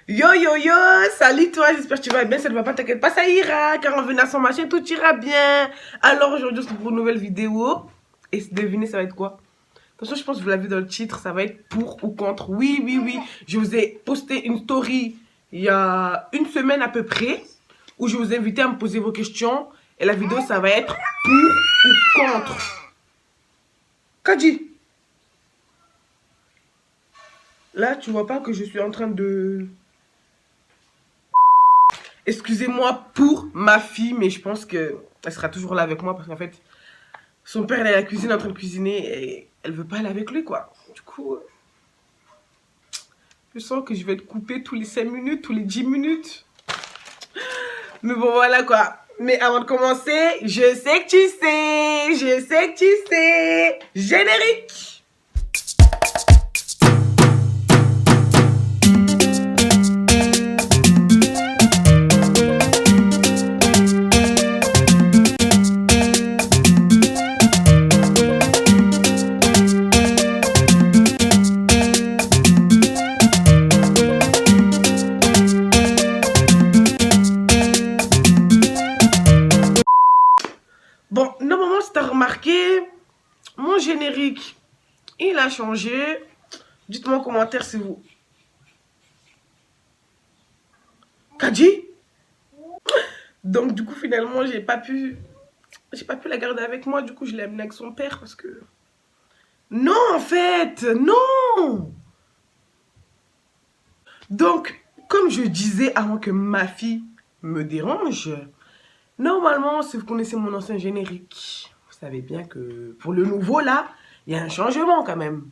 Yo yo yo, salut toi, j'espère que tu vas bien, ça ne va pas, t'inquiète pas, ça ira, car on vient à son machin, tout ira bien. Alors aujourd'hui, on se retrouve pour une nouvelle vidéo, et devinez, ça va être quoi? Attention, je pense que vous l'avez vu dans le titre, ça va être pour ou contre. Oui, oui, oui, je vous ai posté une story il y a une semaine à peu près, où je vous ai invité à me poser vos questions, et la vidéo, ça va être pour ou contre. Kadi, là, tu vois pas que je suis en train de... Excusez-moi pour ma fille, mais je pense qu'elle sera toujours là avec moi parce qu'en fait, son père elle est à la cuisine en train de cuisiner et elle veut pas aller avec lui, quoi. Du coup, je sens que je vais être coupée tous les 5 minutes, tous les 10 minutes. Mais bon, voilà quoi. Mais avant de commencer, je sais que tu sais, je sais que tu sais. Générique! Bon, normalement, si t'as remarqué, mon générique, il a changé. Dites-moi en commentaire si vous... Kadi? Donc du coup, finalement, j'ai pas pu la garder avec moi. Du coup, je l'ai amenée avec son père parce que... Non, en fait, non. Donc, comme je disais avant que ma fille me dérange, normalement, si vous connaissez mon ancien générique, vous savez bien que pour le nouveau, là, il y a un changement quand même.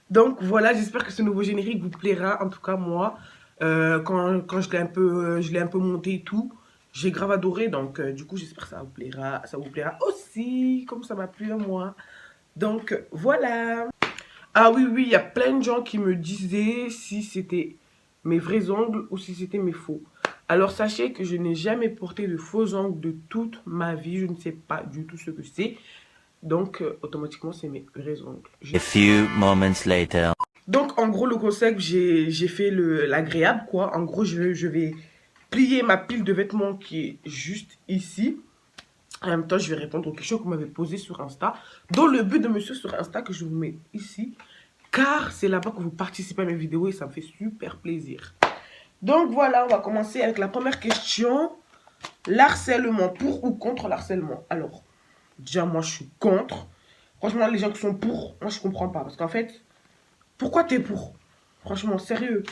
Donc voilà, j'espère que ce nouveau générique vous plaira. En tout cas, moi, quand je l'ai un peu monté et tout, j'ai grave adoré. Donc, du coup, j'espère que ça vous plaira aussi, comme ça m'a plu à moi. Donc, voilà. Ah oui, oui, il y a plein de gens qui me disaient si c'était mes vrais ongles ou si c'était mes faux. Alors, sachez que je n'ai jamais porté de faux ongles de toute ma vie. Je ne sais pas du tout ce que c'est. Donc, automatiquement, c'est mes vrais ongles. A few moments later. Donc, en gros, le concept, j'ai fait l'agréable, quoi. En gros, je vais plier ma pile de vêtements qui est juste ici. En même temps, je vais répondre aux questions que vous m'avez posées sur Insta. Dans le but de me suivre sur Insta, que je vous mets ici. Car c'est là-bas que vous participez à mes vidéos et ça me fait super plaisir. Donc, voilà, on va commencer avec la première question. L'harcèlement, pour ou contre l'harcèlement? Alors, déjà, moi, je suis contre. Franchement, les gens qui sont pour, moi, je comprends pas. Parce qu'en fait, pourquoi t'es pour? Franchement, sérieux.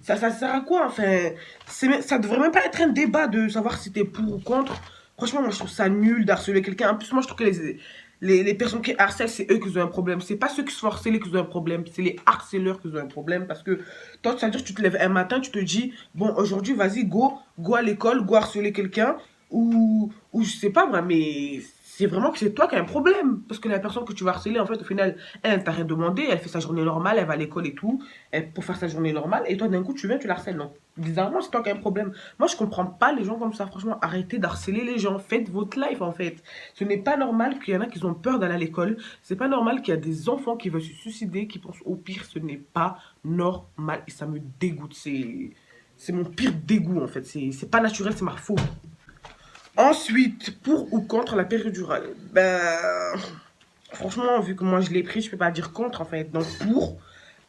Ça sert à quoi? Enfin, ça devrait même pas être un débat de savoir si t'es pour ou contre. Franchement, moi, je trouve ça nul d'harceler quelqu'un. En plus, moi, je trouve que les personnes qui harcèlent, c'est eux qui ont un problème. C'est pas ceux qui se font harceler qui ont un problème. C'est les harceleurs qui ont un problème. Parce que toi, c'est-à-dire que tu te lèves un matin, tu te dis, bon, aujourd'hui, vas-y, go à l'école, go harceler quelqu'un. Ou je sais pas, moi, mais c'est vraiment que c'est toi qui as un problème. Parce que la personne que tu vas harceler, en fait, au final, elle t'a rien demandé, elle fait sa journée normale, elle va à l'école et tout, pour faire sa journée normale, et toi d'un coup tu viens, tu la harcèles. Donc, bizarrement, c'est toi qui as un problème. Moi, je comprends pas les gens comme ça, franchement, arrêtez d'harceler les gens, faites votre life en fait. Ce n'est pas normal qu'il y en a qui ont peur d'aller à l'école, c'est pas normal qu'il y a des enfants qui veulent se suicider, qui pensent au pire, ce n'est pas normal, et ça me dégoûte, c'est mon pire dégoût en fait, c'est pas naturel, c'est ma faute. Ensuite, pour ou contre la péridurale? Ben, franchement, vu que moi je l'ai pris, je peux pas dire contre en fait. Donc pour,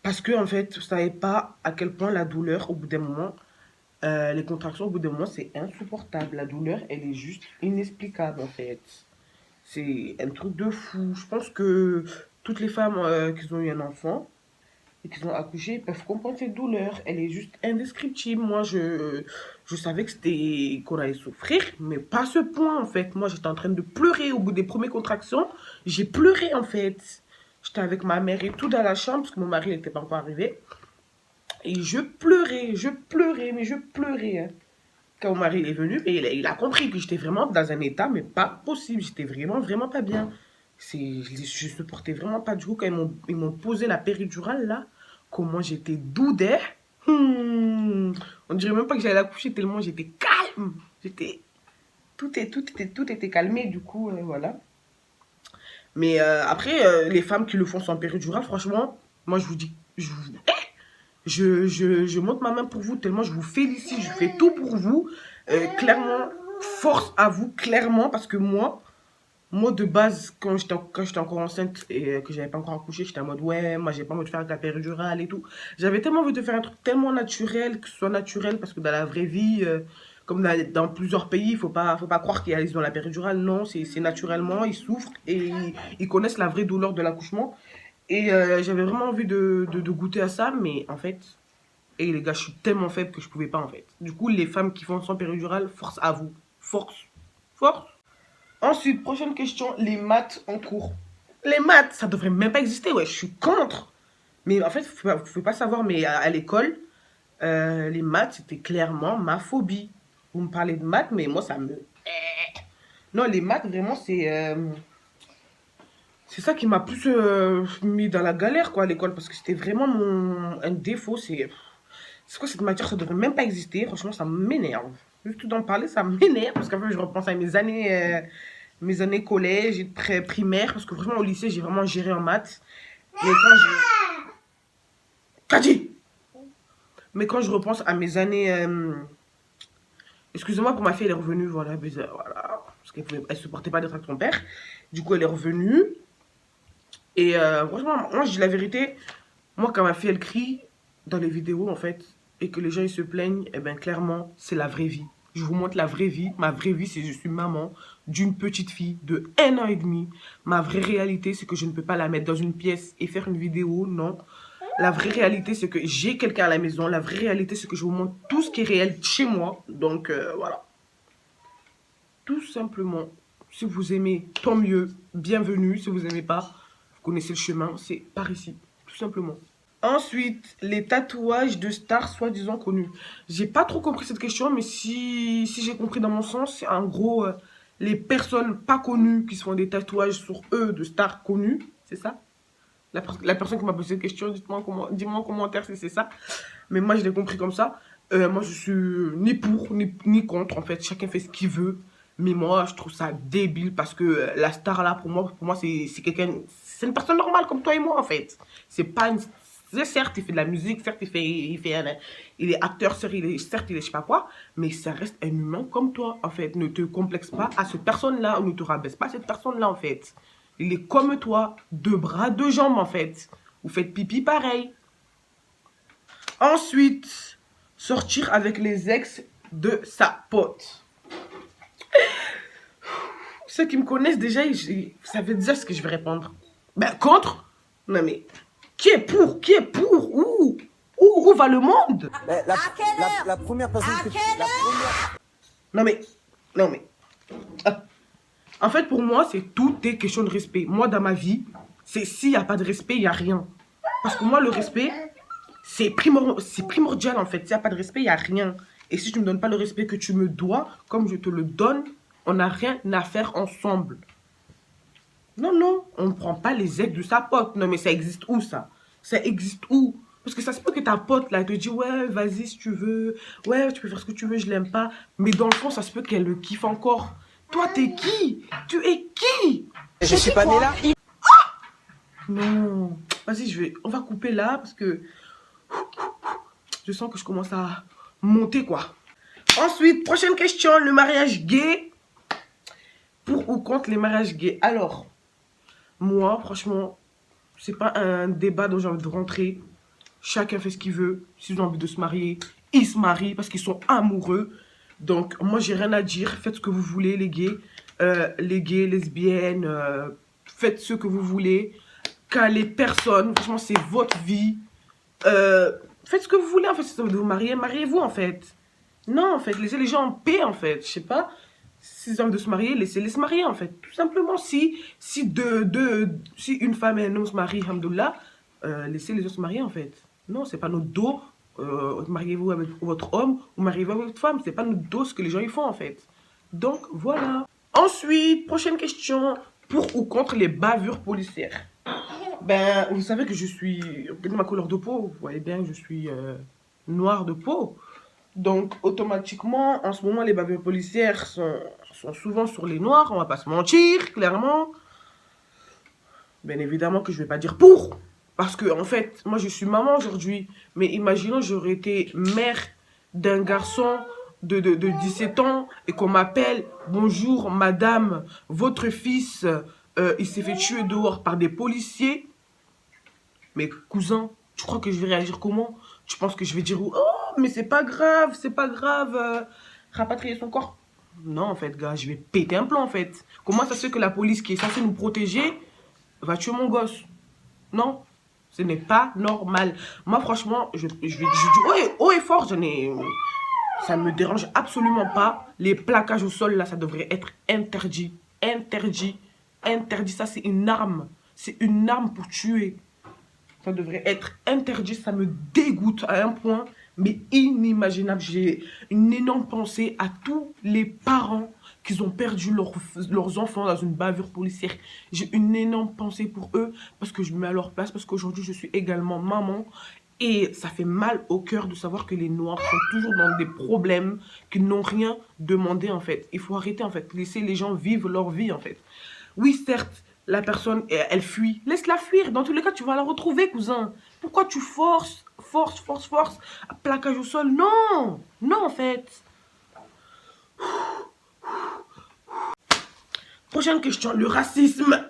parce que en fait, vous savez pas à quel point la douleur au bout d'un moment, les contractions au bout d'un moment, c'est insupportable. La douleur, elle est juste inexplicable en fait. C'est un truc de fou. Je pense que toutes les femmes qui ont eu un enfant et qui ont accouché peuvent comprendre cette douleur. Elle est juste indescriptible. Moi, je savais que c'était qu'on allait souffrir, mais pas à ce point en fait. Moi, j'étais en train de pleurer au bout des premières contractions. J'ai pleuré en fait. J'étais avec ma mère et tout dans la chambre parce que mon mari n'était pas encore arrivé. Et je pleurais, mais je pleurais, hein. Quand mon mari est venu, et il a compris que j'étais vraiment dans un état, mais pas possible. J'étais vraiment, vraiment pas bien. Je supportais vraiment pas. Du coup, quand ils m'ont posé la péridurale, là, comment j'étais doudée. On dirait même pas que j'allais accoucher tellement j'étais calme. Tout était calmé, du coup, voilà. Mais après, les femmes qui le font sans péridurale, franchement, moi, je vous dis, Je monte ma main pour vous, tellement je vous félicite, je fais tout pour vous. Clairement, force à vous, clairement, parce que moi de base, quand j'étais encore enceinte et que j'avais pas encore accouché, j'étais en mode ouais, moi j'ai pas envie de faire avec la péridurale et tout. J'avais tellement envie de faire un truc tellement naturel, que ce soit naturel, parce que dans la vraie vie, comme dans plusieurs pays, faut pas croire qu'ils dans la péridurale, non, c'est naturellement, ils souffrent et ils connaissent la vraie douleur de l'accouchement. Et j'avais vraiment envie de goûter à ça, mais en fait, et les gars, je suis tellement faible que je pouvais pas en fait. Du coup, les femmes qui font sans péridurale, force à vous. Force. Force. Ensuite, prochaine question, les maths en cours. Les maths, ça devrait même pas exister, ouais, je suis contre. Mais en fait, vous pouvez pas savoir, mais à l'école, les maths, c'était clairement ma phobie. Vous me parlez de maths, mais moi, ça me... Non, les maths, vraiment, c'est ça qui m'a plus mis dans la galère, quoi, à l'école, parce que c'était vraiment un défaut. C'est quoi cette matière? Ça devrait même pas exister. Franchement, ça m'énerve. Juste d'en parler, ça m'énerve, parce qu'en fait, je repense à mes années collège et primaire, parce que vraiment, au lycée, j'ai vraiment géré en maths. Mais quand je... Kadi! Mais quand je repense à mes années... Excusez-moi pour ma fille, elle est revenue, voilà, voilà, parce qu'elle supportait pas d'être avec son père. Du coup, elle est revenue. Et franchement, moi, je dis la vérité. Moi, quand ma fille, elle crie dans les vidéos, en fait, et que les gens, ils se plaignent, eh bien, clairement, c'est la vraie vie. Je vous montre la vraie vie. Ma vraie vie, c'est que je suis maman d'une petite fille de 1 an et demi. Ma vraie réalité, c'est que je ne peux pas la mettre dans une pièce et faire une vidéo, non. La vraie réalité, c'est que j'ai quelqu'un à la maison. La vraie réalité, c'est que je vous montre tout ce qui est réel chez moi. Donc, voilà. Tout simplement. Si vous aimez, tant mieux. Bienvenue. Si vous n'aimez pas, vous connaissez le chemin. C'est par ici. Tout simplement. Ensuite, les tatouages de stars soi-disant connus. J'ai pas trop compris cette question, mais si j'ai compris dans mon sens, c'est en gros les personnes pas connues qui se font des tatouages sur eux de stars connues. C'est ça? La personne qui m'a posé cette question, dis-moi en commentaire si c'est ça. Mais moi, je l'ai compris comme ça. Moi, je suis ni pour, ni contre. En fait, chacun fait ce qu'il veut. Mais moi, je trouve ça débile parce que la star là, pour moi c'est quelqu'un... C'est une personne normale comme toi et moi, en fait. C'est pas une... Certes, il fait de la musique, certes, il est acteur, certes, certes, il est je sais pas quoi. Mais ça reste un humain comme toi, en fait. Ne te complexe pas à cette personne-là, ou ne te rabaisse pas à cette personne-là, en fait. Il est comme toi, 2 bras, 2 jambes en fait. Vous faites pipi pareil. Ensuite, sortir avec les ex de sa pote. Ceux qui me connaissent déjà, ils savent déjà ce que je vais répondre. Ben, contre? Non mais, qui est pour? Qui est pour? Où va le monde? La première personne que Non mais, non mais. Ah. En fait, pour moi, c'est tout est question de respect. Moi, dans ma vie, c'est s'il n'y a pas de respect, il n'y a rien. Parce que moi, le respect, c'est primordial, en fait. S'il n'y a pas de respect, il n'y a rien. Et si tu ne me donnes pas le respect que tu me dois, comme je te le donne, on n'a rien à faire ensemble. Non, non, on ne prend pas les ex de sa pote. Non, mais ça existe où, ça? Ça existe où? Parce que ça se peut que ta pote, là, elle te dit, ouais, vas-y, si tu veux. Ouais, tu peux faire ce que tu veux, je l'aime pas. Mais dans le fond, ça se peut qu'elle le kiffe encore. Toi, t'es qui? Tu es qui? je suis pas né là. Non. Vas-y, on va couper là parce que je sens que je commence à monter, quoi. Ensuite, prochaine question, le mariage gay. Pour ou contre les mariages gays? Alors, moi, franchement, c'est pas un débat dont j'ai envie de rentrer. Chacun fait ce qu'il veut. S'ils ont envie de se marier, ils se marient parce qu'ils sont amoureux. Donc, moi, j'ai rien à dire. Faites ce que vous voulez, les gays. Les gays, lesbiennes, faites ce que vous voulez. Calez personne. Franchement, c'est votre vie. Faites ce que vous voulez, en fait. Si vous voulez vous marier, mariez-vous, en fait. Non, en fait, laissez les gens en paix, en fait. Je sais pas. S'ils ont envie de se marier, laissez-les se marier, en fait. Tout simplement, si une femme et un homme se marient, alhamdoulilah, laissez les autres se marier, en fait. Non, c'est pas notre dos. Mariez-vous avec votre homme ou mariez-vous avec votre femme. C'est pas notre dos ce que les gens y font, en fait. Donc, voilà. Ensuite, prochaine question. Pour ou contre les bavures policières? Ben, vous savez que je suis... Regardez ma couleur de peau. Vous voyez bien que je suis noire de peau. Donc, automatiquement, en ce moment, les bavures policières sont souvent sur les noirs. On va pas se mentir, clairement. Bien évidemment que je vais pas dire pour. Parce que, en fait, moi, je suis maman aujourd'hui. Mais imaginons, j'aurais été mère d'un garçon de 17 ans et qu'on m'appelle, bonjour, madame, votre fils, il s'est fait tuer dehors par des policiers. Mais cousin, tu crois que je vais réagir comment? Tu penses que je vais dire, oh, mais c'est pas grave, rapatrier son corps? Non, en fait, gars, je vais péter un plomb, en fait. Comment ça se fait que la police qui est censée nous protéger va tuer mon gosse? Non, ce n'est pas normal. Moi, franchement, je dis haut et fort, ça me dérange absolument pas. Les plaquages au sol, là, ça devrait être interdit. Interdit. Interdit. Ça, c'est une arme. C'est une arme pour tuer. Ça devrait être interdit. Ça me dégoûte à un point, mais inimaginable. J'ai une énorme pensée à tous les parents qui ont perdu leurs enfants dans une bavure policière. J'ai une énorme pensée pour eux parce que je me mets à leur place, parce qu'aujourd'hui, je suis également maman. Et ça fait mal au cœur de savoir que les Noirs sont toujours dans des problèmes, qu'ils n'ont rien demandé en fait. Il faut arrêter en fait, laisser les gens vivre leur vie en fait. Oui, certes, la personne, elle fuit. Laisse-la fuir. Dans tous les cas, tu vas la retrouver, cousin. Pourquoi tu forces, plaquage au sol? Non, non en fait. Prochaine question, le racisme.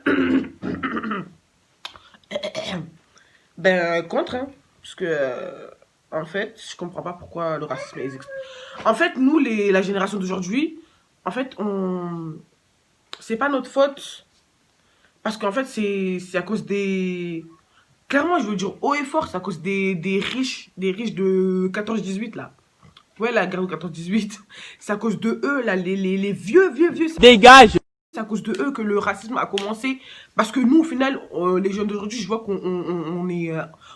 Ben, contre, hein. Parce que, en fait, je comprends pas pourquoi le racisme existe. En fait, nous, la génération d'aujourd'hui, en fait, c'est pas notre faute. Parce qu'en fait, c'est à cause des... Clairement, je veux dire haut et fort, c'est à cause des riches de 14-18, là. Ouais, la guerre de 14-18. C'est à cause de eux, là, les vieux. Dégage! C'est à cause de eux que le racisme a commencé. Parce que nous, au final, les jeunes d'aujourd'hui, je vois qu'on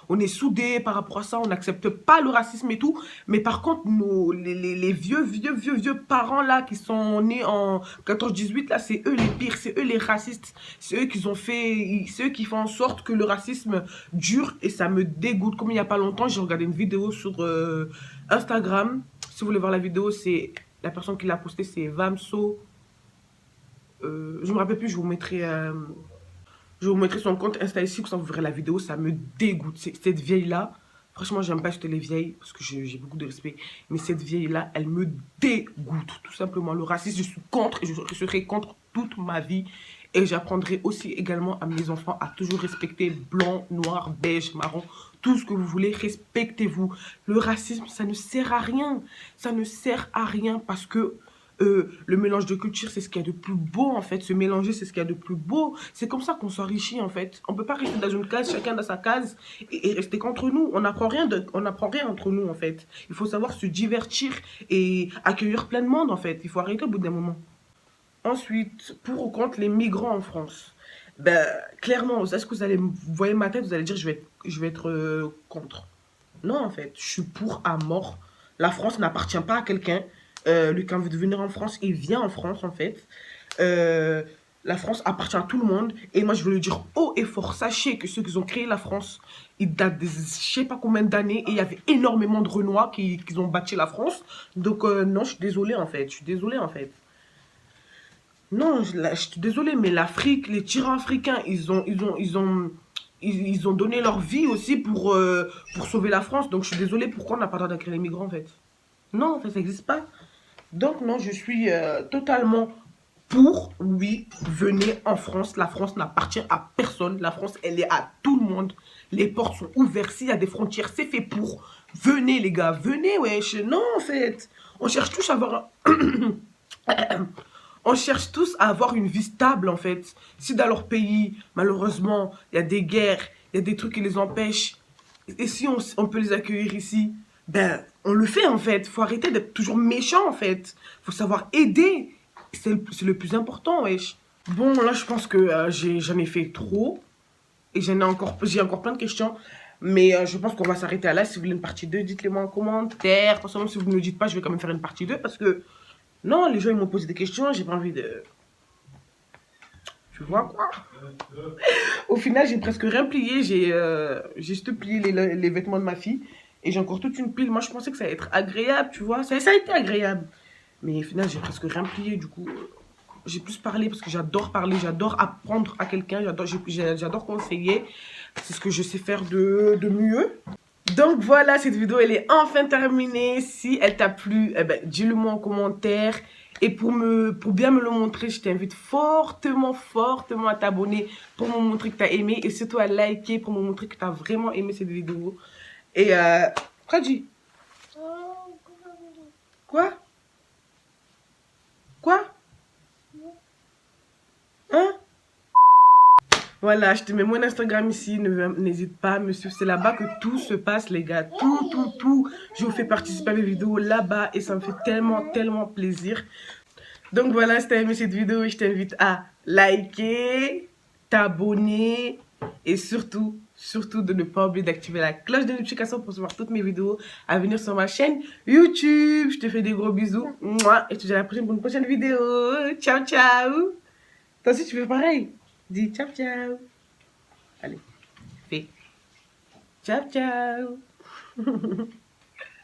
on est soudés par rapport à ça. On n'accepte pas le racisme et tout. Mais par contre, les vieux parents là qui sont nés en 14-18, là, c'est eux les pires. C'est eux les racistes. C'est eux qui font en sorte que le racisme dure. Et ça me dégoûte. Comme il n'y a pas longtemps, j'ai regardé une vidéo sur Instagram. Si vous voulez voir la vidéo, c'est la personne qui l'a postée, c'est Vamso. Je me rappelle plus, je vous mettrai son compte Insta ici, comme ça vous verrez la vidéo, ça me dégoûte. Cette vieille-là, franchement, j'aime pas acheter les vieilles, parce que j'ai beaucoup de respect, mais cette vieille-là, elle me dégoûte, tout simplement. Le racisme, je suis contre, et je serai contre toute ma vie. Et j'apprendrai aussi également à mes enfants à toujours respecter blanc, noir, beige, marron, tout ce que vous voulez, respectez-vous. Le racisme, ça ne sert à rien. Ça ne sert à rien parce que le mélange de culture, c'est ce qu'il y a de plus beau, en fait. Se mélanger, c'est ce qu'il y a de plus beau. C'est comme ça qu'on s'enrichit, en fait. On peut pas rester dans une case, chacun dans sa case, et rester qu'entre nous. On n'apprend rien, entre nous, en fait. Il faut savoir se divertir et accueillir plein de monde, en fait. Il faut arrêter au bout d'un moment. Ensuite, pour ou contre les migrants en France? Ben, clairement, est-ce que vous voyez ma tête, vous allez dire je vais être contre. Non, en fait, je suis pour à mort. La France n'appartient pas à quelqu'un. Lui, quand veut venir en France, il vient en France, en fait. La France appartient à tout le monde. Et moi, je veux le dire haut et fort. Sachez que ceux qui ont créé la France, ils datent de je sais pas combien d'années. Et il y avait énormément de Renois qui ont bâti la France. Donc, non, je suis désolée, en fait. Je suis désolée, en fait. Non, je suis désolée, mais l'Afrique, les tyrans africains, ils ont donné leur vie aussi pour sauver la France. Donc, je suis désolée, pourquoi on n'a pas le droit d'accueillir les migrants, en fait? Non, en fait, ça n'existe pas. Donc non, je suis totalement pour, oui, venez en France. La France n'appartient à personne. La France, elle est à tout le monde. Les portes sont ouvertes. S'il y a des frontières, c'est fait pour. Venez les gars, venez, wesh. Non, en fait, on cherche tous à avoir... On cherche tous à avoir une vie stable, en fait. Si dans leur pays, malheureusement, il y a des guerres, il y a des trucs qui les empêchent, et si on peut les accueillir ici, ben, on le fait, en fait. Faut arrêter d'être toujours méchant, en fait. Faut savoir aider. C'est le plus important, wesh. Bon, là, je pense que j'en ai fait trop. Et j'ai encore plein de questions. Mais je pense qu'on va s'arrêter à là. Si vous voulez une partie 2, dites-le moi en commentaire. De toute façon, si vous ne me le dites pas, je vais quand même faire une partie 2. Parce que, non, les gens, ils m'ont posé des questions. J'ai pas envie de... Tu vois quoi? Au final, j'ai presque rien plié. J'ai juste plié les vêtements de ma fille. Et j'ai encore toute une pile. Moi, je pensais que ça allait être agréable, tu vois. Ça a été agréable. Mais au final, j'ai presque rien plié. Du coup, j'ai plus parlé parce que j'adore parler. J'adore apprendre à quelqu'un. J'adore conseiller. C'est ce que je sais faire de mieux. Donc voilà, cette vidéo, elle est enfin terminée. Si elle t'a plu, eh ben, dis-le moi en commentaire. Et pour bien me le montrer, je t'invite fortement à t'abonner pour me montrer que tu as aimé. Et surtout à liker pour me montrer que tu as vraiment aimé cette vidéo. Et traduis. Quoi? Quoi? Hein? Voilà, je te mets mon Instagram ici. N'hésite pas à me suivre. C'est là-bas que tout se passe, les gars. Tout. Je vous fais participer à mes vidéos là-bas. Et ça me fait tellement plaisir. Donc voilà, si tu as aimé cette vidéo, je t'invite à liker, t'abonner. Et surtout de ne pas oublier d'activer la cloche de notification pour recevoir toutes mes vidéos à venir sur ma chaîne YouTube. Je te fais des gros bisous. Mouah, et je te dis à la prochaine pour une prochaine vidéo. Ciao. Toi aussi, tu fais pareil. Dis ciao. Allez, fais ciao.